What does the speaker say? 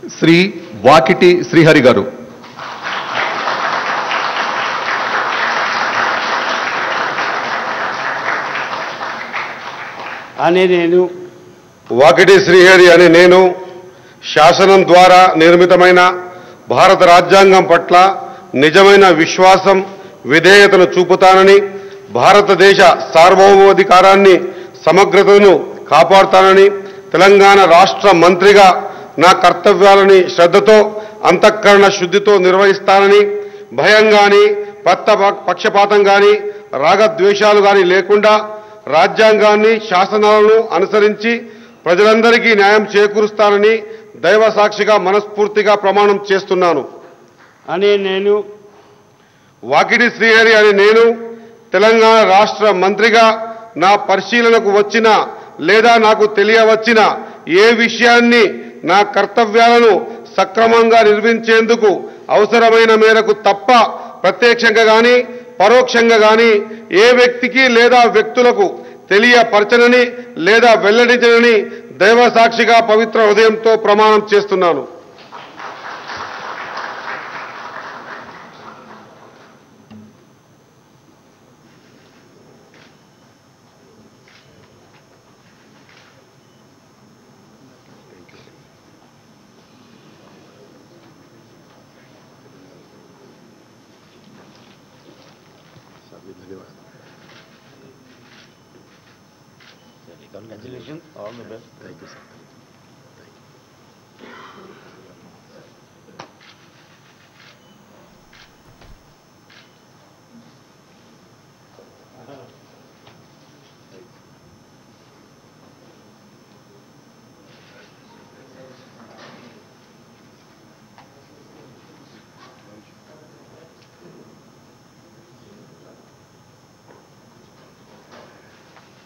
శ్రీ వాకిటి శ్రీహరి గారు. వాకిటి శ్రీహరి అనే నేను శాసనం ద్వారా నిర్మితమైన భారత రాజ్యాంగం పట్ల నిజమైన విశ్వాసం, విధేయతను చూపుతానని, భారతదేశ సార్వభౌమాధికారాన్ని, సమగ్రతను కాపాడుతానని, తెలంగాణ రాష్ట్ర మంత్రిగా నా కర్తవ్యాలని శ్రద్ధతో, అంతఃకరణ శుద్ధితో నిర్వహిస్తానని, భయం కానీ, పక్షపాతం కానీ, రాగద్వేషాలు కానీ లేకుండా రాజ్యాంగాన్ని, శాసనాలను అనుసరించి ప్రజలందరికీ న్యాయం చేకూరుస్తానని దైవ సాక్షిగా మనస్ఫూర్తిగా ప్రమాణం చేస్తున్నాను. వాకిటి శ్రీహరి అనే నేను తెలంగాణ రాష్ట్ర మంత్రిగా నా పరిశీలనకు వచ్చిన లేదా నాకు తెలియవచ్చిన ఏ విషయాన్ని నా కర్తవ్యాలను సక్రమంగా నిర్వహించేందుకు అవసరమైన మేరకు తప్ప ప్రత్యక్షంగా కానీ పరోక్షంగా కానీ ఏ వ్యక్తికి లేదా వ్యక్తులకు తెలియపరచనని లేదా వెల్లడించనని దైవ సాక్షిగా పవిత్ర హృదయంతో ప్రమాణం చేస్తున్నాను. Congratulations, all the best. Thank you, sir.